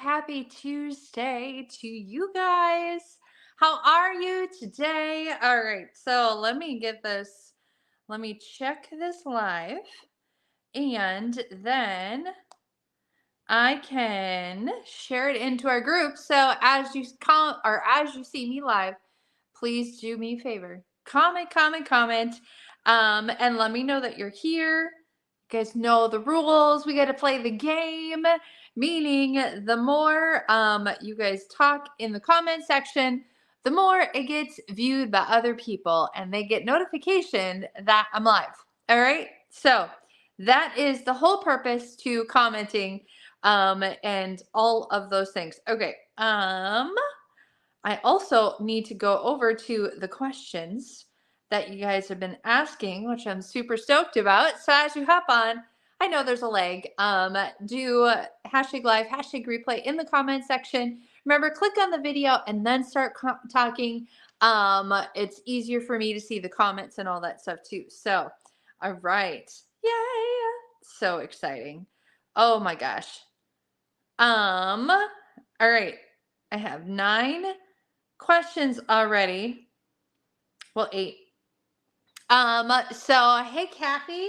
happy Tuesday to you guys. How are you today? All right, so let me check this live, and then I can share it into our group. So as you come or as you see me live, please do me a favor. Comment, and let me know that you're here. You guys know the rules. We got to play the game, meaning the more you guys talk in the comment section, the more it gets viewed by other people and they get notification that I'm live. All right. So that is the whole purpose to commenting and all of those things. Okay. I also need to go over to the questions that you guys have been asking, which I'm super stoked about. So as you hop on, I know there's a lag. Do hashtag live, hashtag replay in the comment section. Remember, click on the video and then start talking. It's easier for me to see the comments and all that stuff too. So, all right. Yay. So exciting. Oh my gosh. All right. I have 9 questions already. Well, 8. So hey Kathy.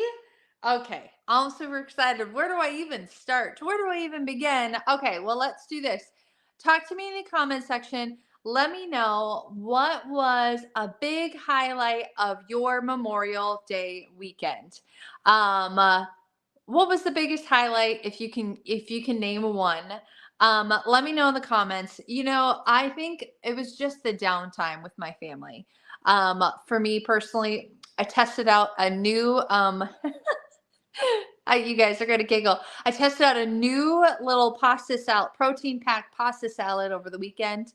Okay, I'm super excited. Where do I even start? Where do I even begin? Okay, well, let's do this. Talk to me in the comment section. Let me know what was a big highlight of your Memorial Day weekend. Um, uh, what was the biggest highlight if you can name one? Let me know in the comments. I think it was just the downtime with my family. For me personally, I tested out a new you guys are gonna giggle. I tested out a new little pasta salad, protein packed pasta salad over the weekend.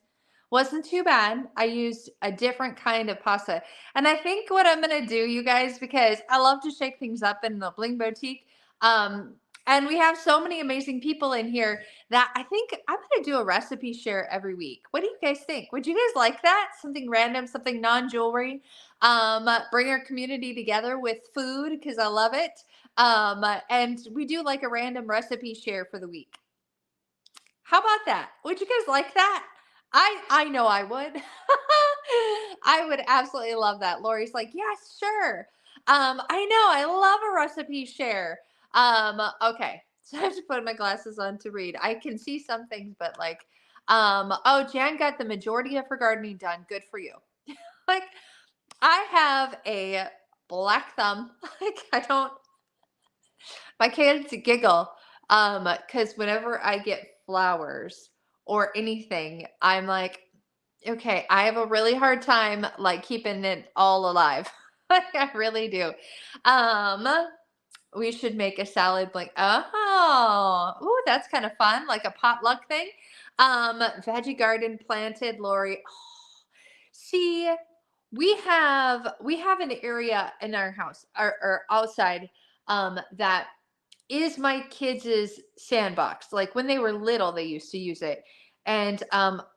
Wasn't too bad. I used a different kind of pasta. And I think what I'm gonna do, you guys, because I love to shake things up in the Bling Boutique. Um, and we have so many amazing people in here that I think I'm gonna do a recipe share every week. What do you guys think? Would you guys like that? Something random, something non-jewelry. Bring our community together with food because I love it. And we do like a random recipe share for the week. How about that? Would you guys like that? I know I would. I would absolutely love that. Lori's like, yes, sure. I know I love a recipe share. Okay. So I have to put my glasses on to read. I can see some things, but like, oh, Jan got the majority of her gardening done. Good for you. Like, I have a black thumb. Like, I don't my kids giggle because whenever I get flowers or anything, I'm like, okay, I have a really hard time like keeping it all alive. Like I really do. Um, we should make a salad like ooh, that's kind of fun, like a potluck thing. Veggie garden planted, Lori. See, we have an area in our house or outside that is my kids' sandbox. Like when they were little, they used to use it. And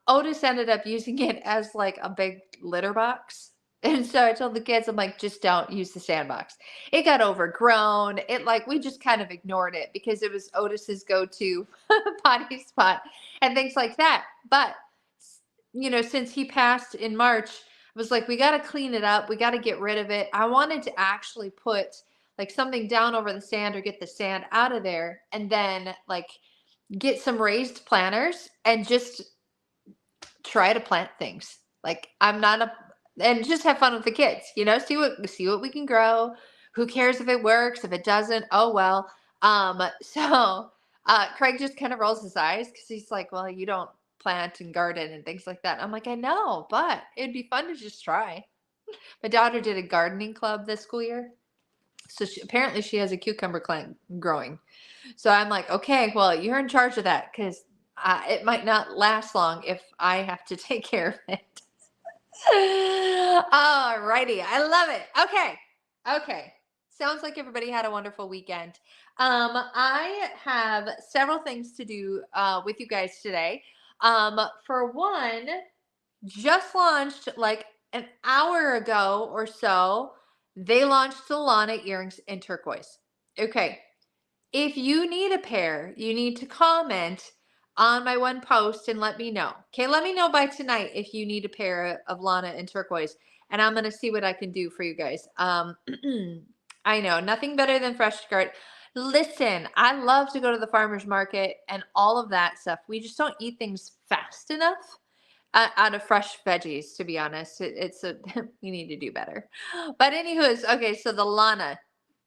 Otis ended up using it as like a big litter box. And so I told the kids, I'm like, just don't use the sandbox. It got overgrown. It like we just kind of ignored it because it was Otis's go-to potty spot and things like that. But since he passed in March, I was like, we got to clean it up. We got to get rid of it. I wanted to actually put like something down over the sand or get the sand out of there and then like get some raised planters and just try to plant things. Like I'm not a and just have fun with the kids, see what we can grow. Who cares if it works? If it doesn't, oh well. So Craig just kind of rolls his eyes because he's like, well, you don't plant and garden and things like that. I'm like, I know, but it'd be fun to just try. My daughter did a gardening club this school year. So apparently she has a cucumber plant growing. So I'm like, okay, well, you're in charge of that because it might not last long if I have to take care of it. All righty. I love it. Okay. Okay. Sounds like everybody had a wonderful weekend. I have several things to do with you guys today. For one, just launched like an hour ago or so. They launched the Lana earrings in turquoise. Okay. If you need a pair, you need to comment on my one post and let me know. Okay, let me know by tonight if you need a pair of Lana and turquoise, and I'm gonna see what I can do for you guys. I know nothing better than fresh start. Listen, I love to go to the farmer's market and all of that stuff. We just don't eat things fast enough out of fresh veggies, to be honest. It's a we need to do better. But anywho's, okay, so the Lana,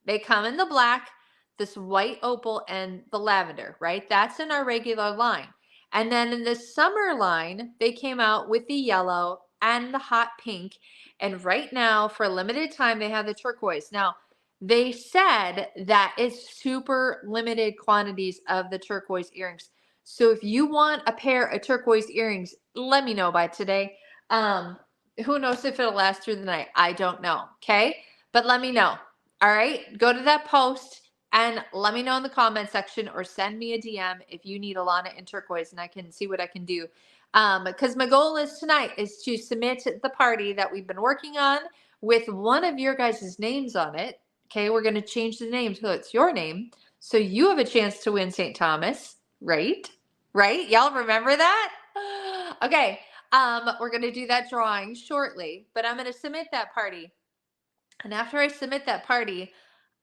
they come in the black, this white opal, and the lavender, right? That's in our regular line. And then in the summer line, they came out with the yellow and the hot pink. And right now, for a limited time, they have the turquoise. Now, they said that it's super limited quantities of the turquoise earrings. So if you want a pair of turquoise earrings, let me know by today. Who knows if it'll last through the night? I don't know. Okay. But let me know. All right. Go to that post and let me know in the comment section or send me a DM if you need Alana in turquoise and I can see what I can do. Because my goal is tonight is to submit the party that we've been working on with one of your guys' names on it. Okay. We're going to change the name so it's your name. So you have a chance to win St. Thomas, right? Right? Y'all remember that? Okay. We're going to do that drawing shortly, but I'm going to submit that party. And after I submit that party,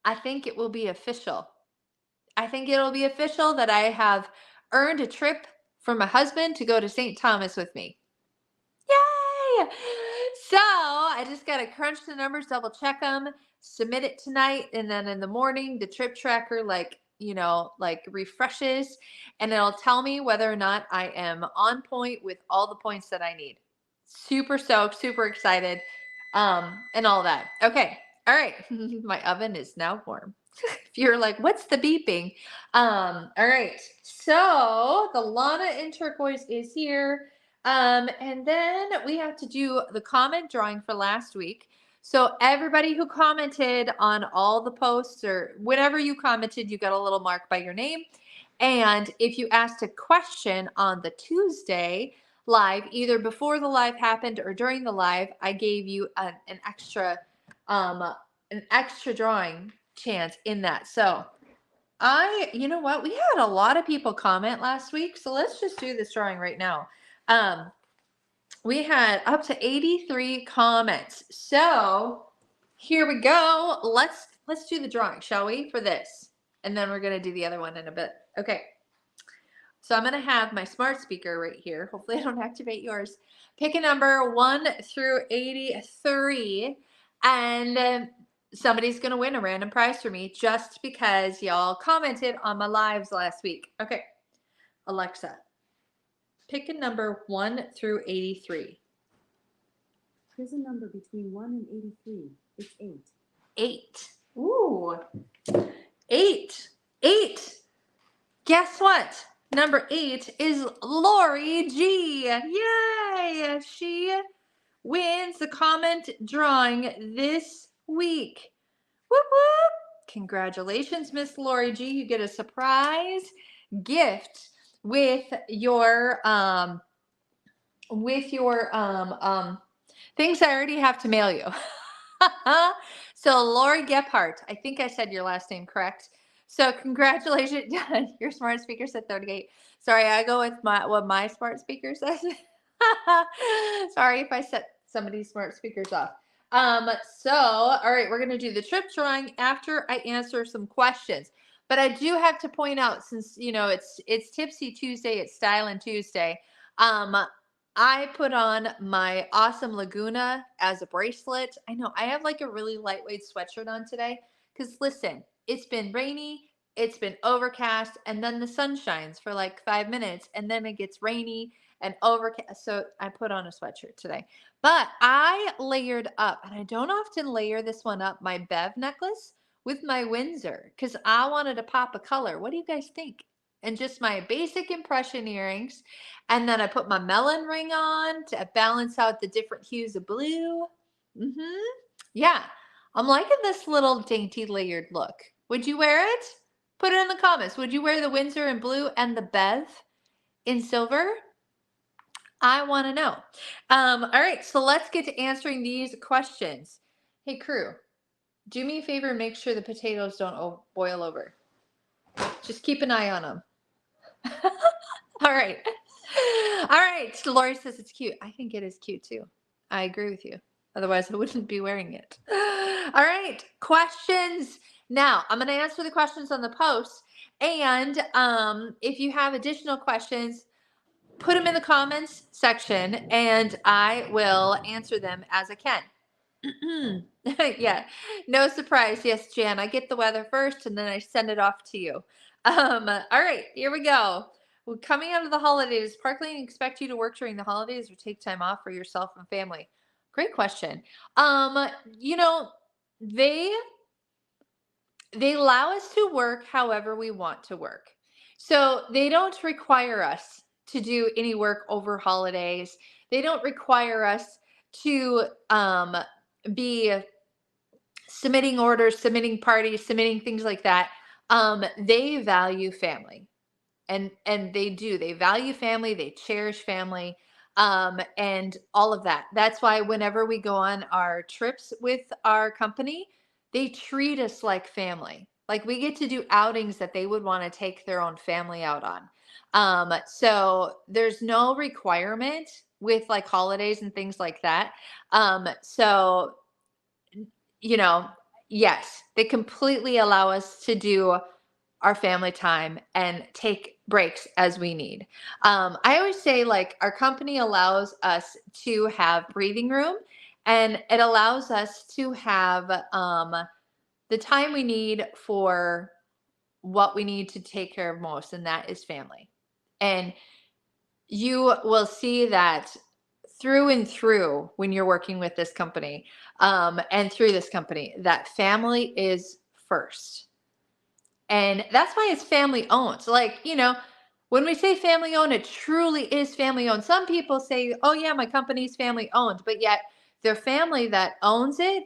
I think it will be official. I think it'll be official that I have earned a trip for my husband to go to St. Thomas with me. Yay! So I just got to crunch the numbers, double check them, submit it tonight. And then in the morning, the trip tracker, refreshes and it'll tell me whether or not I am on point with all the points that I need. Super stoked, super excited, and all that. Okay. All right. My oven is now warm. If you're like, what's the beeping? All right. So the Lana in turquoise is here. And then we have to do the comment drawing for last week. So everybody who commented on all the posts or whatever you commented, you got a little mark by your name. And if you asked a question on the Tuesday live, either before the live happened or during the live, I gave you an extra drawing chance in that. So you know what? We had a lot of people comment last week. So let's just do this drawing right now. We had up to 83 comments. So here we go. Let's do the drawing, shall we, for this? And then we're going to do the other one in a bit. Okay. So I'm going to have my smart speaker right here. Hopefully I don't activate yours. Pick a number 1 through 83. And somebody's going to win a random prize for me just because y'all commented on my lives last week. Okay. Alexa, pick a number 1 through 83. Here's a number between 1 and 83. It's 8. 8. Ooh. 8. 8. Guess what? Number 8 is Lori G. Yay! She wins the comment drawing this week. Whoop whoop! Congratulations, Miss Lori G. You get a surprise gift with your things I already have to mail you. So Lori Gephardt, I think I said your last name correct. So congratulations. Your smart speaker said 38. Sorry, I go with what my smart speaker says. Sorry if I set somebody's smart speakers off. So all right, we're gonna do the trip drawing after I answer some questions. But I do have to point out, since it's Tipsy Tuesday, it's Styling Tuesday. I put on my awesome Laguna as a bracelet. I know I have like a really lightweight sweatshirt on today because listen, it's been rainy, it's been overcast, and then the sun shines for like 5 minutes, and then it gets rainy and overcast. So I put on a sweatshirt today. But I layered up, and I don't often layer this one up, my Bev necklace with my Windsor because I wanted to pop a color. What do you guys think? And just my basic impression earrings. And then I put my melon ring on to balance out the different hues of blue. Yeah, I'm liking this little dainty layered look. Would you wear it? Put it in the comments. Would you wear the Windsor in blue and the Bev in silver? I want to know. All right, so let's get to answering these questions. Hey, crew, do me a favor and make sure the potatoes don't boil over. Just keep an eye on them. All right. All right. Lori says it's cute. I think it is cute too. I agree with you. Otherwise, I wouldn't be wearing it. All right. Questions. Now, I'm going to answer the questions on the post. And if you have additional questions, put them in the comments section and I will answer them as I can. Yeah, no surprise. Yes, Jan, I get the weather first and then I send it off to you. All right, here we go. Well, coming out of the holidays, Park Lane expect you to work during the holidays or take time off for yourself and family? Great question. You know, they they allow us to work however we want to work. So they don't require us to do any work over holidays. They don't require us to be submitting orders, submitting parties, submitting things like that. They value family, and they do. They value family. They cherish family, and all of that. That's why whenever we go on our trips with our company, they treat us like family. Like we get to do outings that they would want to take their own family out on. So there's no requirement with like holidays and things like that. So you know, yes, they completely allow us to do our family time and take breaks as we need. I always say, like, our company allows us to have breathing room and it allows us to have the time we need for what we need to take care of most, and that is family. And you will see that through and through when you're working with this company and through this company that family is first, and that's why it's family owned. So, like, when we say family owned, it truly is family owned. Some people say, oh yeah, my company's family owned, but yet their family that owns it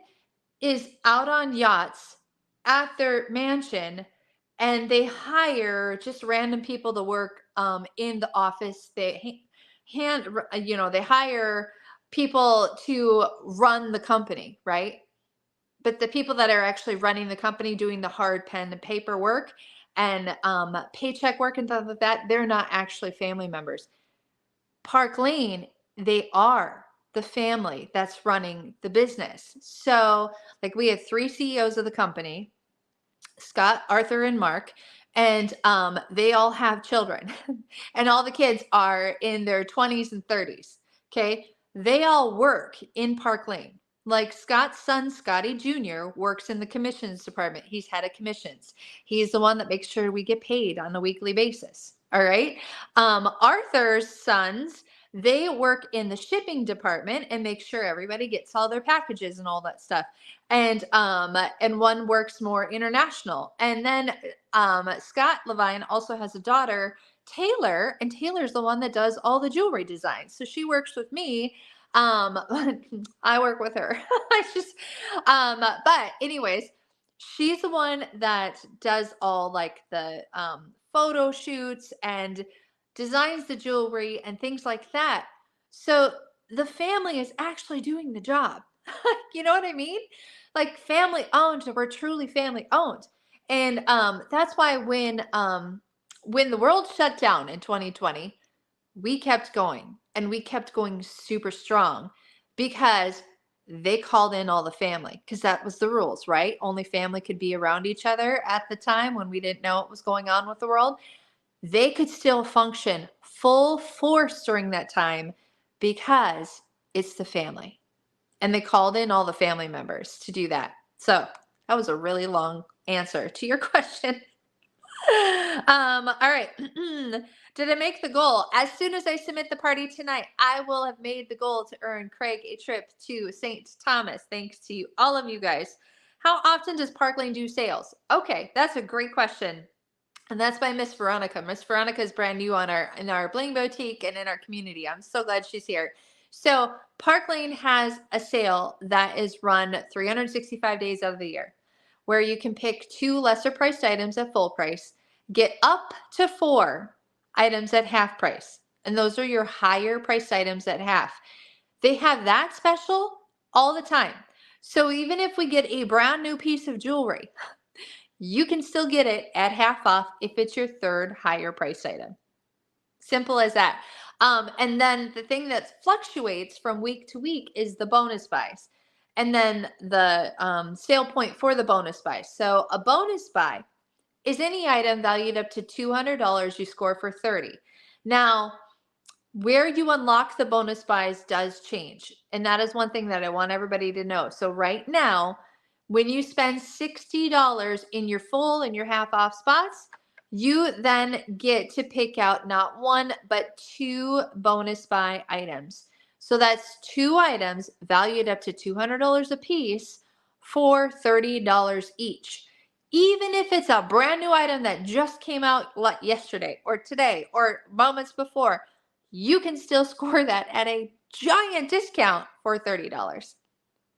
is out on yachts at their mansion, and they hire just random people to work in the office. They hire people to run the company, right? But the people that are actually running the company, doing the hard pen and paper work and paycheck work and stuff like that, they're not actually family members. Park Lane, they are the family that's running the business. So, like, we have three CEOs of the company, Scott, Arthur, and Mark, and they all have children, and all the kids are in their 20s and 30s. Okay, they all work in Park Lane. Like Scott's son, Scotty Jr., works in the commissions department. He's head of commissions. He's the one that makes sure we get paid on a weekly basis. All right. Arthur's sons, they work in the shipping department and make sure everybody gets all their packages and all that stuff. And one works more international. And then Scott Levine also has a daughter, Taylor, and Taylor's the one that does all the jewelry designs. So she works with me. I work with her. I just but anyways, she's the one that does all like the photo shoots and designs the jewelry and things like that. So the family is actually doing the job. You know what I mean? Like family owned, we're truly family owned. And that's why when the world shut down in 2020, we kept going and we kept going super strong because they called in all the family because that was the rules, right? Only family could be around each other at the time when we didn't know what was going on with the world. They could still function full force during that time because it's the family. And they called in all the family members to do that. So that was a really long answer to your question. All right. Did I make the goal? As soon as I submit the party tonight, I will have made the goal to earn Craig a trip to St. Thomas. Thanks to all of you guys. How often does Park Lane do sales? Okay, that's a great question. And that's by Miss Veronica. Miss Veronica is brand new in our bling boutique and in our community. I'm so glad she's here. So Park Lane has a sale that is run 365 days out of the year, where you can pick 2 lesser priced items at full price, get up to 4 items at half price. And those are your higher priced items at half. They have that special all the time. So even if we get a brand new piece of jewelry, you can still get it at half off if it's your 3rd higher price item. Simple as that. And then the thing that fluctuates from week to week is the bonus buys. And then the sale point for the bonus buy. So a bonus buy is any item valued up to $200 you score for 30. Now, where you unlock the bonus buys does change. And that is one thing that I want everybody to know. So right now, when you spend $60 in your full and your half off spots, you then get to pick out not one, but two bonus buy items. So that's two items valued up to $200 a piece for $30 each. Even if it's a brand new item that just came out yesterday or today or moments before, you can still score that at a giant discount for $30.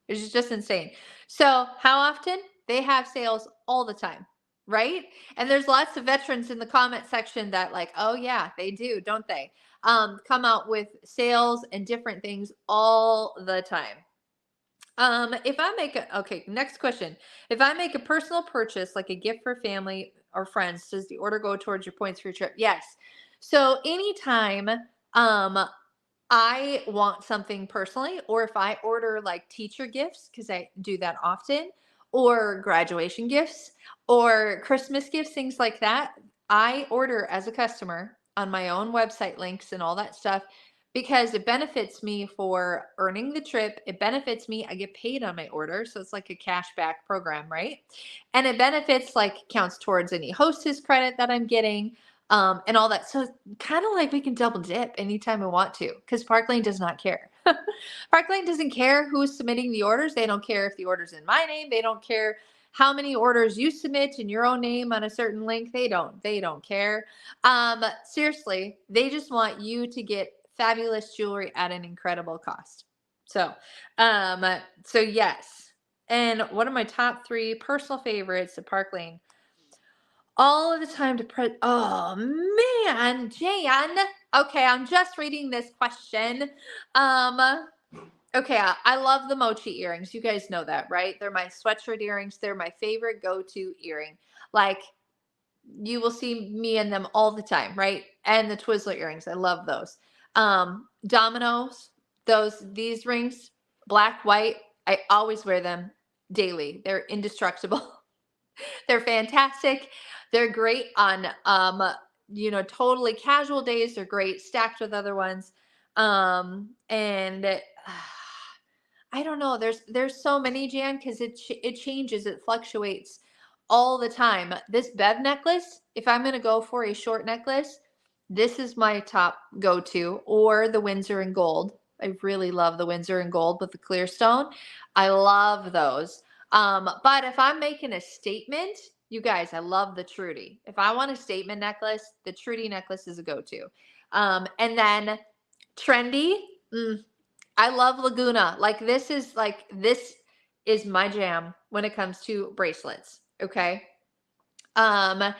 It's just insane. So how often? They have sales all the time, right? And there's lots of veterans in the comment section that like, oh yeah, they do, don't they? Come out with sales and different things all the time. If I make okay, next question. If I make a personal purchase, like a gift for family or friends, does the order go towards your points for your trip? Yes. So anytime, I want something personally, or if I order like teacher gifts, because I do that often, or graduation gifts, or Christmas gifts, things like that, I order as a customer on my own website links and all that stuff because it benefits me for earning the trip. It benefits me. I get paid on my order. So it's like a cash back program, right? And it benefits, like, counts towards any hostess credit that I'm getting. And all that. So kind of like we can double dip anytime we want to, because Parklane does not care. Parklane doesn't care who's submitting the orders. They don't care if the order's in my name. They don't care how many orders you submit in your own name on a certain link. They don't care. Seriously, they just want you to get fabulous jewelry at an incredible cost. So yes. And one of my top 3 personal favorites at Parklane all of the time to oh man, Jan. Okay, I'm just reading this question. Okay, I love the mochi earrings. You guys know that, right? They're my sweatshirt earrings. They're my favorite go-to earring. Like, you will see me in them all the time, right? And the Twizzler earrings. I love those. Dominoes, these rings, black, white. I always wear them daily. They're indestructible. They're fantastic. They're great on totally casual days. They're great stacked with other ones. And I don't know. There's so many, Jan, because it changes, it fluctuates all the time. This Bev necklace, if I'm gonna go for a short necklace, this is my top go-to, or the Windsor and Gold. I really love the Windsor and Gold with the clear stone. I love those. But if I'm making a statement, you guys, I love the Trudy. If I want a statement necklace, the Trudy necklace is a go-to. And then trendy, I love Laguna. This is my jam when it comes to bracelets. Okay. But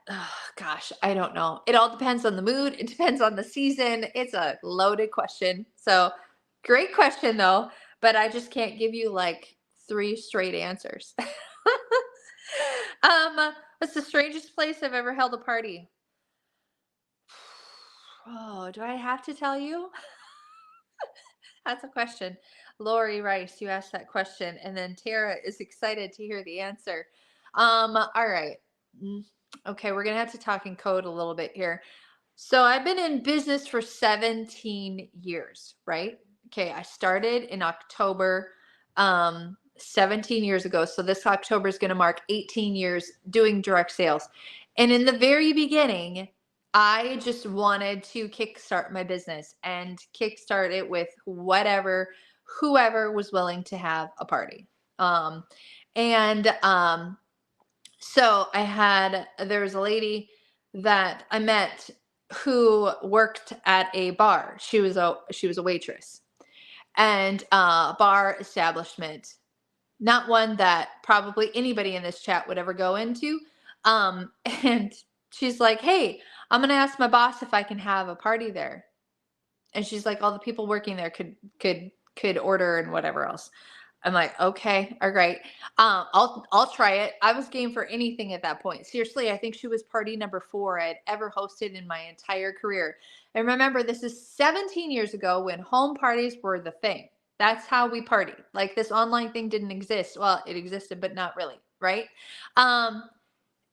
oh, gosh, I don't know. It all depends on the mood. It depends on the season. It's a loaded question. So great question though, but I just can't give you like 3 straight answers. What's the strangest place I've ever held a party? Oh, do I have to tell you? That's a question. Lori Rice, you asked that question, and then Tara is excited to hear the answer. All right. Okay, we're gonna have to talk in code a little bit here. So I've been in business for 17 years, right? Okay, I started in October, 17 years ago. So this October is going to mark 18 years doing direct sales. And in the very beginning, I just wanted to kickstart my business and kickstart it with whoever was willing to have a party. So there was a lady that I met who worked at a bar. She was a waitress, and bar establishment, not one that probably anybody in this chat would ever go into. And she's like, "Hey, I'm going to ask my boss if I can have a party there." And she's like, all the people working there could order and whatever else. I'm like, okay, all right. I'll try it. I was game for anything at that point. Seriously, I think she was party number 4 I'd ever hosted in my entire career. And remember, this is 17 years ago when home parties were the thing. That's how we party. Like this online thing didn't exist. Well, it existed, but not really, right? Um,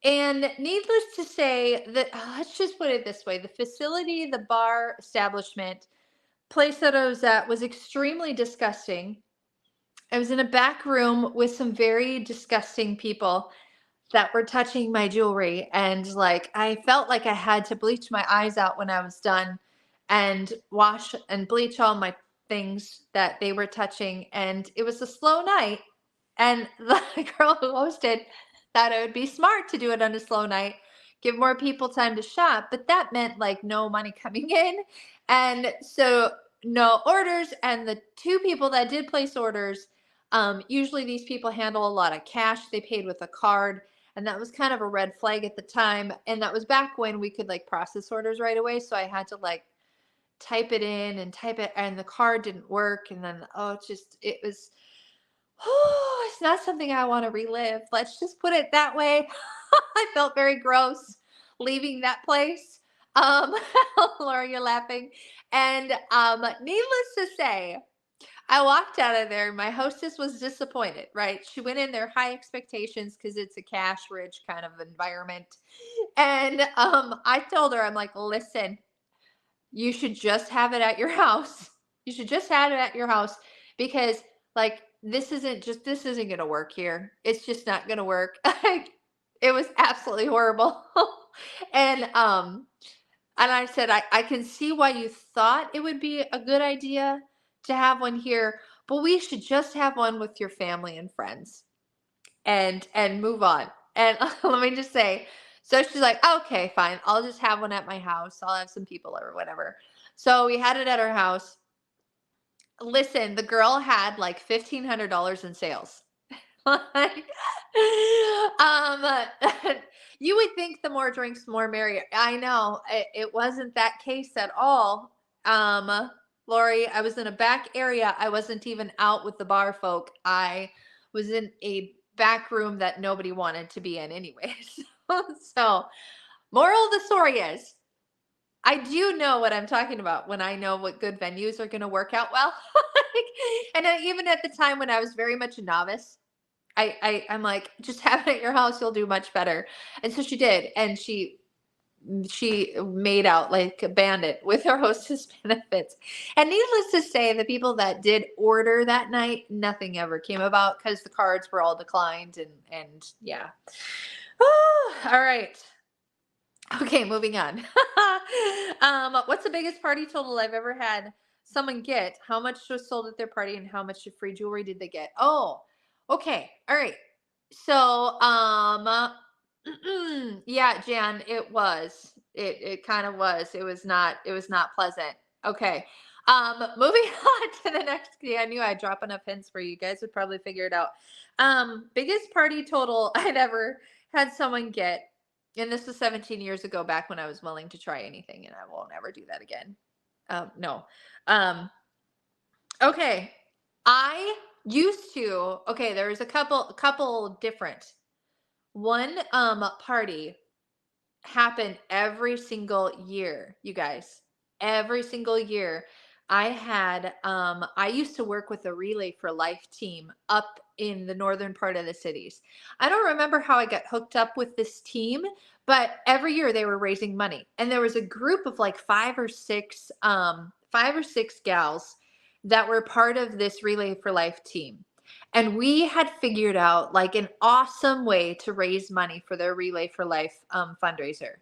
and needless to say, that let's just put it this way: the facility, the bar establishment, place that I was at was extremely disgusting. I was in a back room with some very disgusting people that were touching my jewelry. And like, I felt like I had to bleach my eyes out when I was done and wash and bleach all my things that they were touching. And it was a slow night. And the girl who hosted thought it would be smart to do it on a slow night, give more people time to shop. But that meant like no money coming in. And so no orders. And the 2 people that did place orders, usually these people handle a lot of cash. They paid with a card, and that was kind of a red flag at the time. And that was back when we could like process orders right away. So I had to like type it in and type it, and the card didn't work. And then, oh, it was, oh, it's not something I want to relive. Let's just put it that way. I felt very gross leaving that place. Um, Laura, you're laughing. And needless to say, I walked out of there. My hostess was disappointed, right? She went in there high expectations because it's a cash rich kind of environment. And I told her, I'm like, listen, you should just have it at your house. You should just have it at your house because like this isn't gonna work here. It's just not gonna work. It was absolutely horrible. and and I said, I can see why you thought it would be a good idea to have one here, but we should just have one with your family and friends and move on. And let me just say, so she's like, okay, fine. I'll just have one at my house. I'll have some people or whatever. So we had it at our house. Listen, the girl had like $1,500 in sales. Like, um, you would think the more drinks, more merry. I know it wasn't that case at all. Lori, I was in a back area. I wasn't even out with the bar folk. I was in a back room that nobody wanted to be in, anyways. So, moral of the story is, I do know what I'm talking about when I know what good venues are going to work out well. And even at the time when I was very much a novice, I'm like, just have it at your house, you'll do much better. And so she did, and she made out like a bandit with her hostess benefits. And needless to say, the people that did order that night, nothing ever came about because the cards were all declined, and yeah. All right. Okay, moving on. What's the biggest party total I've ever had someone get? How much was sold at their party and how much free jewelry did they get? Oh, okay. All right. So, yeah, Jan, it was. It kind of was. It was not pleasant. Okay. Moving on to the next. Yeah, I knew I'd drop enough hints for you guys would probably figure it out. Biggest party total I'd ever had someone get, and this was 17 years ago, back when I was willing to try anything, and I won't ever do that again. No. Um, okay. I used to, okay, there's a couple different. One party happened every single year, you guys. Every single year. I used to work with the Relay for Life team up in the northern part of the cities. I don't remember how I got hooked up with this team, but every year they were raising money. And there was a group of like 5 or 6 gals that were part of this Relay for Life team. And we had figured out like an awesome way to raise money for their Relay for Life fundraiser.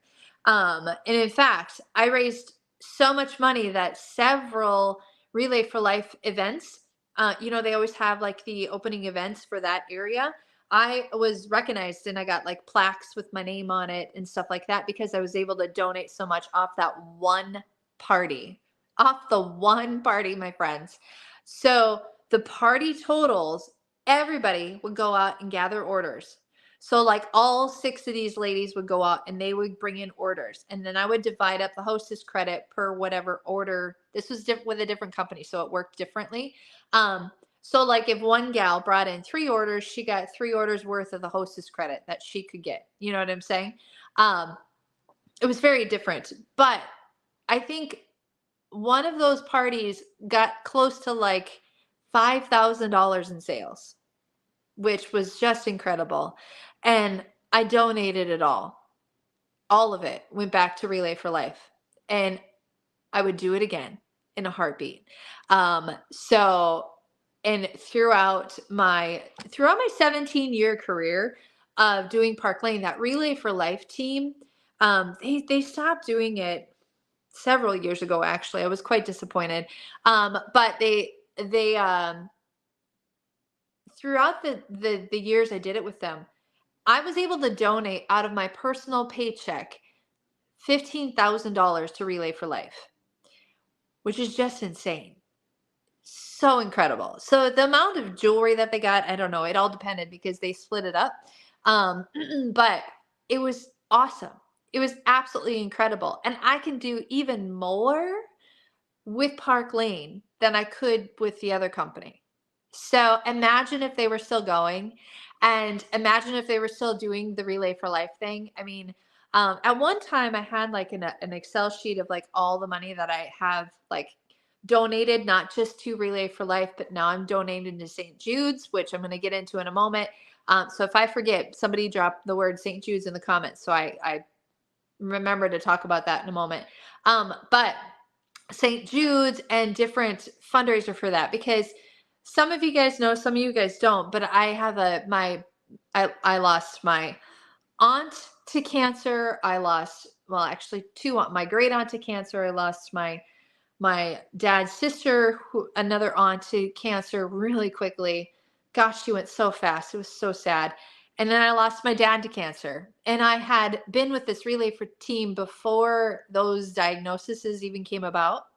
And in fact, I raised so much money that several Relay for Life events, they always have like the opening events for that area. I was recognized and I got like plaques with my name on it and stuff like that because I was able to donate so much off that one party, my friends. So the party totals, everybody would go out and gather orders. So like all 6 of these ladies would go out and they would bring in orders. And then I would divide up the hostess credit per whatever order. This was with a different company, so it worked differently. So like if one gal brought in 3 orders, she got 3 orders worth of the hostess credit that she could get. You know what I'm saying? Um, it was very different. But I think one of those parties got close to like $5,000 in sales, which was just incredible. And I donated it all. All of it went back to Relay for Life. And I would do it again in a heartbeat. So, and throughout my 17-year career of doing Park Lane, that Relay for Life team, they stopped doing it several years ago. Actually, I was quite disappointed. But they throughout the years I did it with them, I was able to donate out of my personal paycheck $15,000 to Relay for Life, which is just insane. So incredible. So the amount of jewelry that they got, I don't know, it all depended because they split it up. But it was awesome. It was absolutely incredible. And I can do even more with Park Lane than I could with the other company. So imagine if they were still going, and imagine if they were still doing the Relay for Life thing. I mean, at one time I had like an Excel sheet of like all the money that I have like donated, not just to Relay for Life, but now I'm donating to St. Jude's, which I'm going to get into in a moment. So if I forget, somebody drop the word St. Jude's in the comments, so I remember to talk about that in a moment. But St. Jude's and different fundraiser for that, because some of you guys know, some of you guys don't, but I have I lost my aunt to cancer. I lost, well, actually my great aunt to cancer. I lost my dad's sister, another aunt, to cancer really quickly. Gosh, she went so fast. It was so sad. And then I lost my dad to cancer. And I had been with this Relay for team before those diagnoses even came about.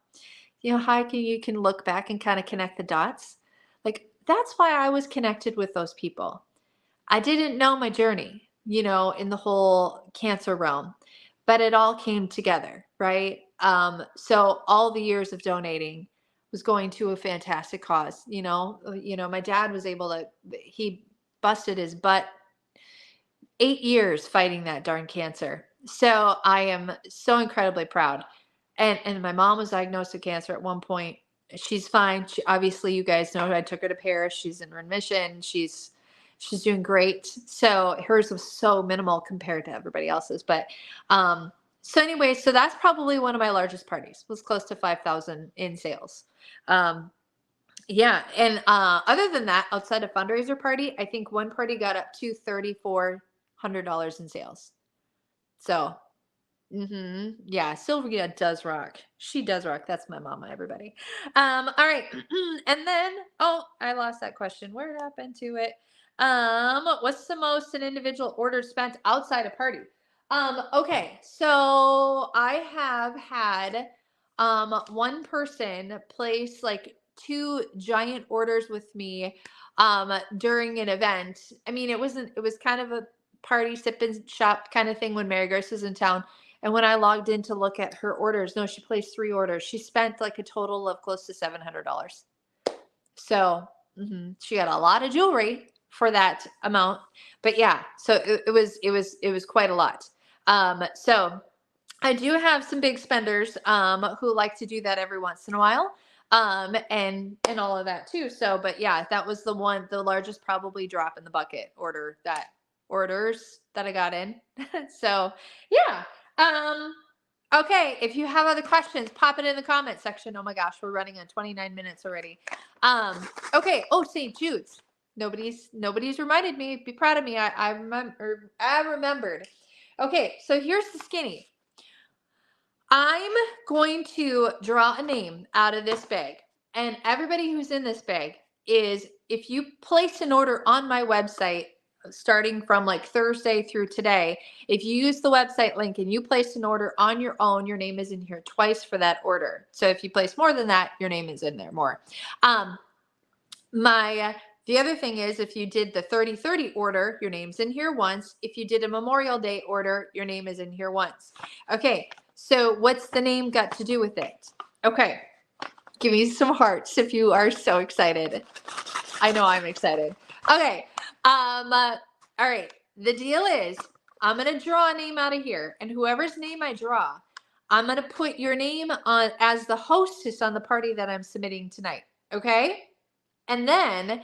You know how you can look back and kind of connect the dots? Like, that's why I was connected with those people. I didn't know my journey, in the whole cancer realm, but it all came together, right? So all the years of donating was going to a fantastic cause. My dad was able to, he busted his butt 8 years fighting that darn cancer. So I am so incredibly proud. And my mom was diagnosed with cancer at one point. She's fine. Obviously, you guys know, I took her to Paris. She's in remission. She's doing great. So hers was so minimal compared to everybody else's. But so anyway, so that's probably one of my largest parties. Was close to 5,000 in sales. Yeah, and other than that, outside of fundraiser party, I think one party got up to $3,400 in sales. So. Yeah, Sylvia does rock. She does rock. That's my mama, everybody. All right. And then, I lost that question. Where happened to it? What's the most an individual order spent outside a party? Okay. So I have had one person place like 2 giant orders with me during an event. I mean, it was kind of a party sip and shop kind of thing when Mary Grace was in town. And when I logged in to look at her orders, no, she placed 3 orders. She spent like a total of close to $700. So she got a lot of jewelry for that amount. But yeah, so it was quite a lot. So I do have some big spenders who like to do that every once in a while. And all of that too. So, but yeah, that was the largest probably drop in the bucket orders that I got in. So yeah. Okay, if you have other questions, pop it in the comment section. Oh my gosh, we're running on 29 minutes already. Okay. Oh, St. Jude's. Nobody's reminded me. Be proud of me. I remembered. Okay, so here's the skinny. I'm going to draw a name out of this bag, and everybody who's in this bag is, if you place an order on my website starting from like Thursday through today, if you use the website link and you place an order on your own, your name is in here twice for that order. So if you place more than that, your name is in there more. The other thing is, if you did the 30/30 order, your name's in here once. If you did a Memorial Day order, your name is in here once. Okay, so what's the name got to do with it? Okay, give me some hearts if you are so excited. I know I'm excited. Okay. All right. The deal is I'm going to draw a name out of here, and whoever's name I draw, I'm going to put your name on as the hostess on the party that I'm submitting tonight. Okay. And then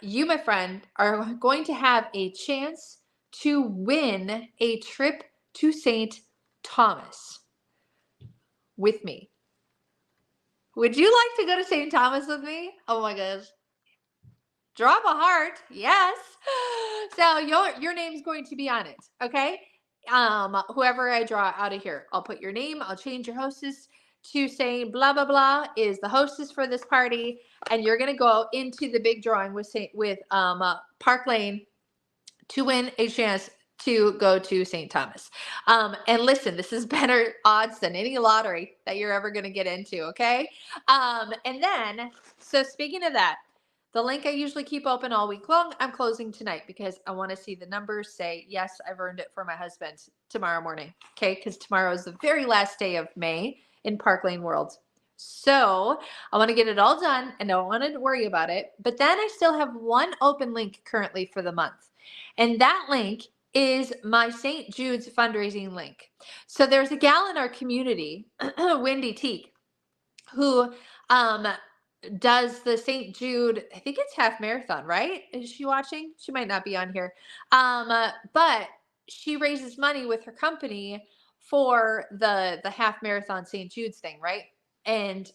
you, my friend, are going to have a chance to win a trip to St. Thomas with me. Would you like to go to St. Thomas with me? Oh my gosh. Drop a heart. Yes. So your name's going to be on it. Okay. Whoever I draw out of here, I'll put your name. I'll change your hostess to saying blah blah blah is the hostess for this party, and you're gonna go into the big drawing with Park Lane to win a chance to go to St. Thomas. And listen, this is better odds than any lottery that you're ever going to get into. Okay. And then, so speaking of that, the link I usually keep open all week long, I'm closing tonight because I want to see the numbers say, yes, I've earned it for my husband tomorrow morning. Okay. Because tomorrow is the very last day of May in Park Lane World. So I want to get it all done and don't want to worry about it. But then I still have one open link currently for the month. And that link is my St. Jude's fundraising link. So there's a gal in our community, Wendy Teague, who does the St. Jude, I think it's half marathon, right? Is she watching? She might not be on here. But she raises money with her company for the half marathon St. Jude's thing, right? And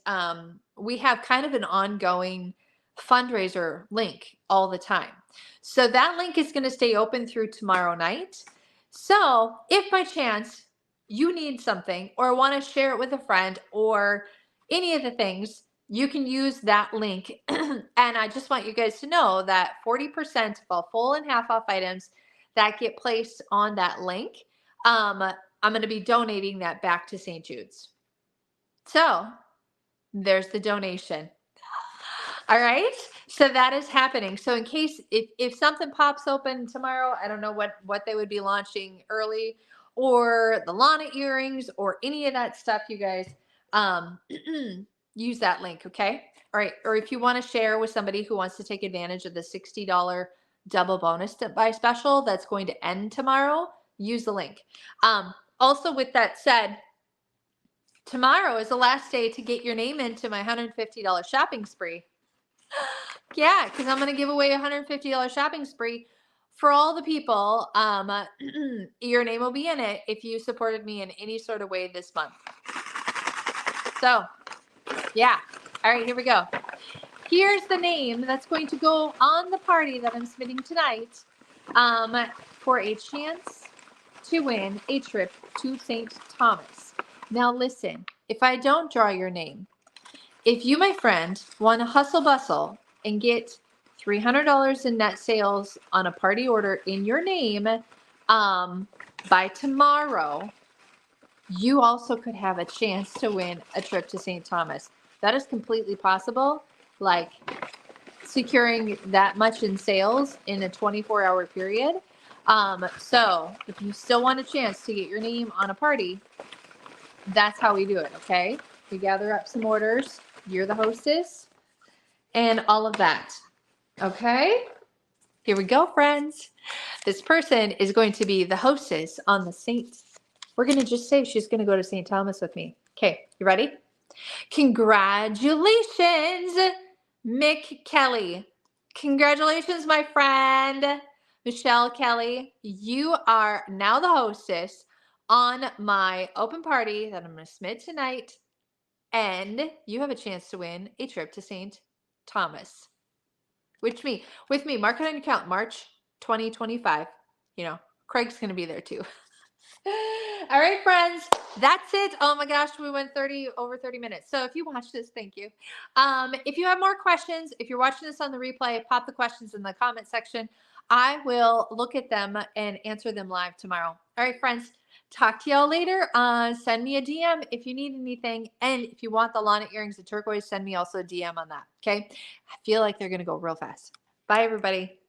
we have kind of an ongoing fundraiser link all the time. So that link is going to stay open through tomorrow night. So if by chance you need something or want to share it with a friend or any of the things, you can use that link. And I just want you guys to know that 40% of all full and half off items that get placed on that link, I'm going to be donating that back to St. Jude's. So there's the donation. All right. So that is happening. So in case if something pops open tomorrow, I don't know what they would be launching early, or the Lana earrings or any of that stuff, you guys, use that link. Okay. All right. Or if you want to share with somebody who wants to take advantage of the $60 double bonus buy special that's going to end tomorrow, use the link. Also, with that said, tomorrow is the last day to get your name into my $150 shopping spree. Yeah, because I'm going to give away a $150 shopping spree for all the people. Your name will be in it if you supported me in any sort of way this month. So, yeah. All right, here we go. Here's the name that's going to go on the party that I'm submitting tonight for a chance to win a trip to St. Thomas. Now, listen, if I don't draw your name, if you, my friend, want to hustle bustle and get $300 in net sales on a party order in your name by tomorrow, you also could have a chance to win a trip to St. Thomas. That is completely possible. Like securing that much in sales in a 24-hour period. So if you still want a chance to get your name on a party, that's how we do it. Okay. We gather up some orders. You're the hostess and all of that. Okay. Here we go, friends. This person is going to be the hostess on the Saint. We're going to just say she's going to go to St. Thomas with me. Okay. You ready? Congratulations, Mick Kelly. Congratulations, my friend, Michelle Kelly. You are now the hostess on my open party that I'm going to submit tonight. And you have a chance to win a trip to St. Thomas. With me, mark it on your calendar, March 2025. You know, Craig's going to be there too. All right, friends, that's it. Oh my gosh, we went over 30 minutes. So if you watch this, thank you. If you have more questions, if you're watching this on the replay, pop the questions in the comment section. I will look at them and answer them live tomorrow. All right, friends, talk to y'all later. Send me a DM if you need anything. And if you want the Lana earrings, the turquoise, send me also a DM on that. Okay. I feel like they're going to go real fast. Bye, everybody.